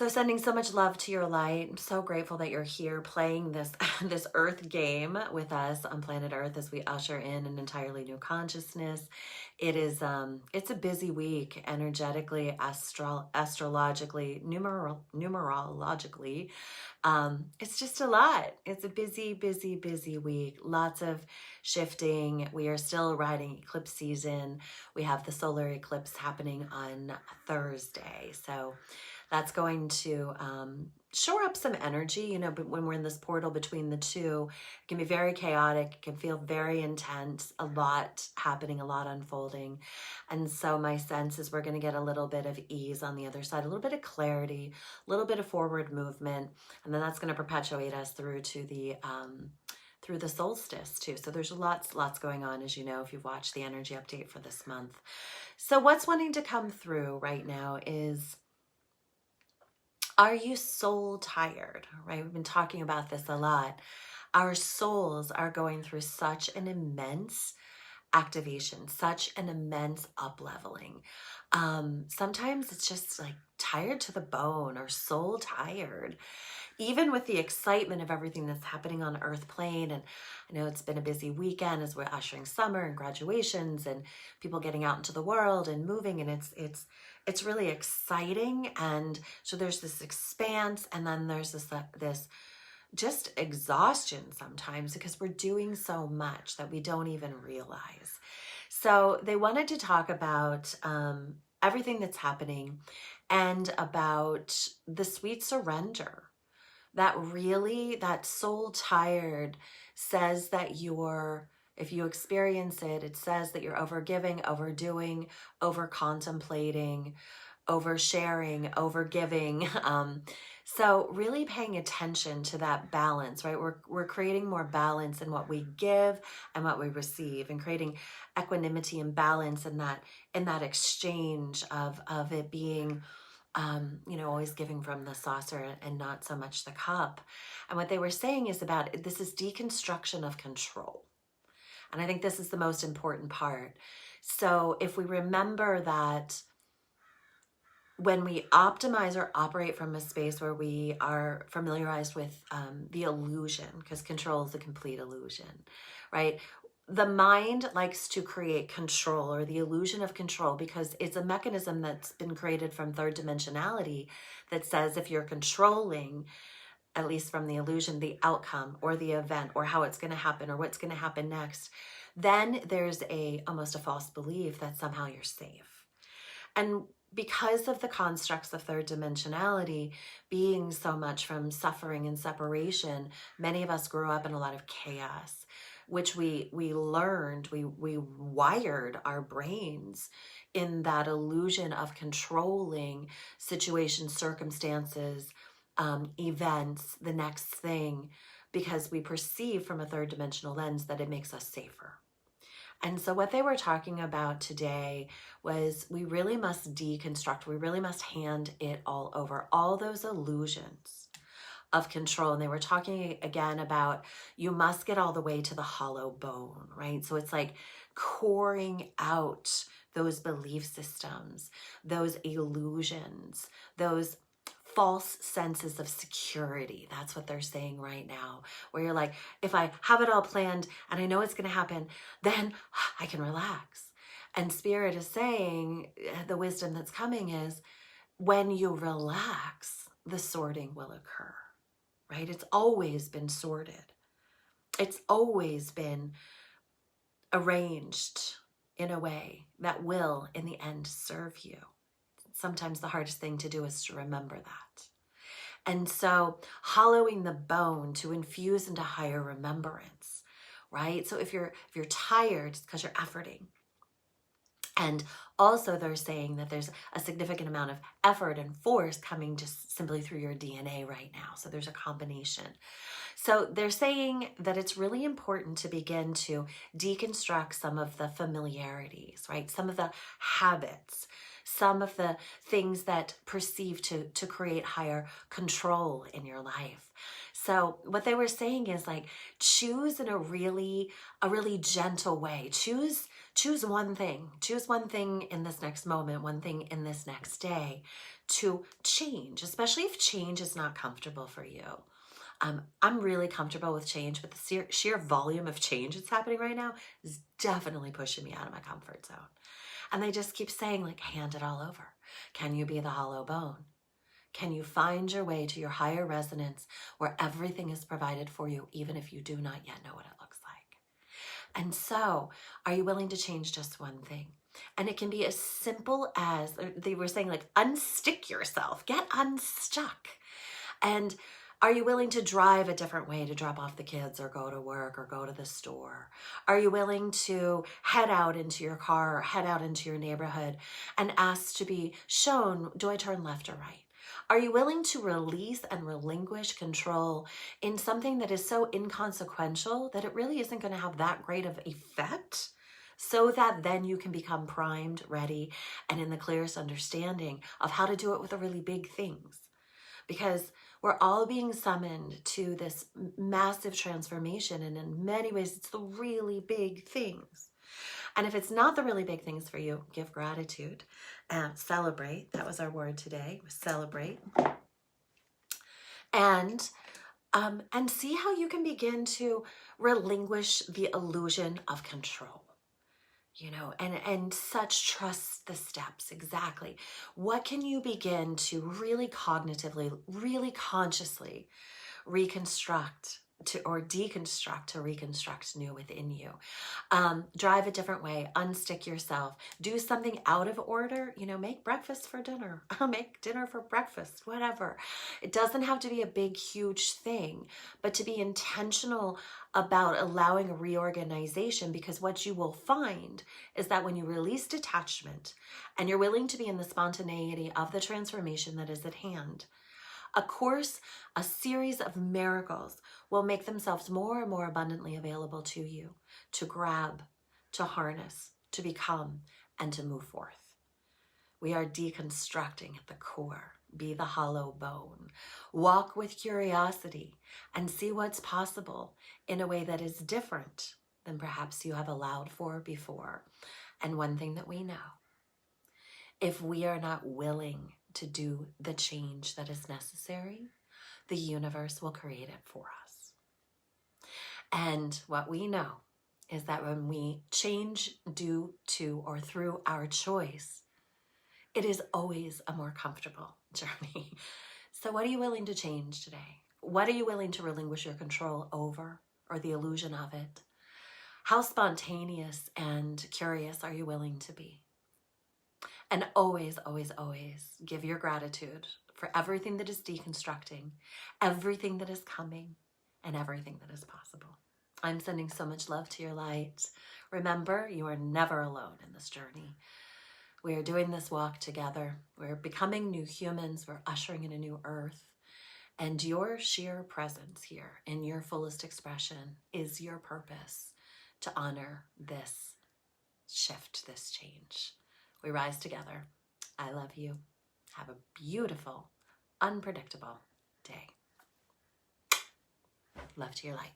So sending so much love to your light. I'm so grateful that you're here playing this this Earth game with us on planet Earth as we usher in an entirely new consciousness. It's a busy week energetically, astrologically, numerologically. It's just a lot. It's a busy, busy, busy week. Lots of shifting. We are still riding eclipse season. We have the solar eclipse happening on Thursday. So that's going to shore up some energy, but when we're in this portal between the two, it can be very chaotic, it can feel very intense, a lot happening, a lot unfolding. And so my sense is we're going to get a little bit of ease on the other side, a little bit of clarity, a little bit of forward movement, and then that's going to perpetuate us through to the solstice too. So there's lots going on, as you know, if you've watched the energy update for this month. So what's wanting to come through right now is, are you soul tired, right? We've been talking about this a lot. Our souls are going through such an immense activation, such an immense up-leveling. Sometimes it's just like tired to the bone or soul tired. Even with the excitement of everything that's happening on Earth plane, and I know it's been a busy weekend as we're ushering summer and graduations and people getting out into the world and moving, and it's really exciting. And so there's this expanse, and then there's this just exhaustion sometimes because we're doing so much that we don't even realize. So they wanted to talk about everything that's happening and about the sweet surrender. That soul tired says that if you experience it, it says that you're overgiving, overdoing, over contemplating, oversharing, overgiving. So really paying attention to that balance, right? We're creating more balance in what we give and what we receive, and creating equanimity and balance in that exchange of it being always giving from the saucer and not so much the cup. And what they were saying is about this is deconstruction of control. And I think this is the most important part. So if we remember that when we optimize or operate from a space where we are familiarized with the illusion, because control is a complete illusion, right? The mind likes to create control or the illusion of control because it's a mechanism that's been created from third dimensionality that says if you're controlling, at least from the illusion, the outcome or the event or how it's going to happen or what's going to happen next, then there's almost a false belief that somehow you're safe. And because of the constructs of third dimensionality being so much from suffering and separation, many of us grew up in a lot of chaos, which we learned, we wired our brains in that illusion of controlling situations, circumstances, events, the next thing, because we perceive from a third dimensional lens that it makes us safer. And so what they were talking about today was we really must deconstruct, we really must hand it all over, all those illusions of control. And they were talking again about you must get all the way to the hollow bone, right? So it's like coring out those belief systems, those illusions, those false senses of security. That's what they're saying right now, where you're like, if I have it all planned and I know it's going to happen, then I can relax. And Spirit is saying, the wisdom that's coming is when you relax, the sorting will occur, right? It's always been sorted. It's always been arranged in a way that will, in the end, serve you. Sometimes the hardest thing to do is to remember that. And so hollowing the bone to infuse into higher remembrance, right? So if you're tired, it's because you're efforting. And also they're saying that there's a significant amount of effort and force coming just simply through your DNA right now. So there's a combination. So they're saying that it's really important to begin to deconstruct some of the familiarities, right? Some of the habits, some of the things that perceive to create higher control in your life. So what they were saying is like, choose in a really gentle way. Choose Choose one thing. Choose one thing in this next moment, one thing in this next day to change, especially if change is not comfortable for you. I'm really comfortable with change, but the sheer volume of change that's happening right now is definitely pushing me out of my comfort zone. And they just keep saying, like, hand it all over. Can you be the hollow bone? Can you find your way to your higher resonance where everything is provided for you, even if you do not yet know what it looks like? And so, are you willing to change just one thing? And it can be as simple as, they were saying, like, unstick yourself, get unstuck. And are you willing to drive a different way to drop off the kids or go to work or go to the store? Are you willing to head out into your car or head out into your neighborhood and ask to be shown, do I turn left or right? Are you willing to release and relinquish control in something that is so inconsequential that it really isn't going to have that great of effect, so that then you can become primed, ready, and in the clearest understanding of how to do it with the really big things? Because we're all being summoned to this massive transformation, and in many ways, it's the really big things. And if it's not the really big things for you, give gratitude and celebrate. That was our word today, celebrate. And see how you can begin to relinquish the illusion of control. And such trust the steps. Exactly. What can you begin to really cognitively, really consciously reconstruct or deconstruct to reconstruct new within you? Drive a different way, unstick yourself, do something out of order, make breakfast for dinner, make dinner for breakfast, whatever. It doesn't have to be a big, huge thing, but to be intentional about allowing a reorganization, because what you will find is that when you release detachment and you're willing to be in the spontaneity of the transformation that is at hand, a series of miracles will make themselves more and more abundantly available to you to grab, to harness, to become, and to move forth. We are deconstructing at the core. Be the hollow bone. Walk with curiosity and see what's possible in a way that is different than perhaps you have allowed for before. And one thing that we know, if we are not willing to do the change that is necessary, the universe will create it for us. And what we know is that when we change due to or through our choice, it is always a more comfortable journey. So what are you willing to change today? What are you willing to relinquish your control over, or the illusion of it? How spontaneous and curious are you willing to be? And always, always, always give your gratitude for everything that is deconstructing, everything that is coming, and everything that is possible. I'm sending so much love to your light. Remember, you are never alone in this journey. We are doing this walk together. We're becoming new humans. We're ushering in a new earth. And your sheer presence here in your fullest expression is your purpose to honor this shift, this change. We rise together. I love you. Have a beautiful, unpredictable day. Love to your light.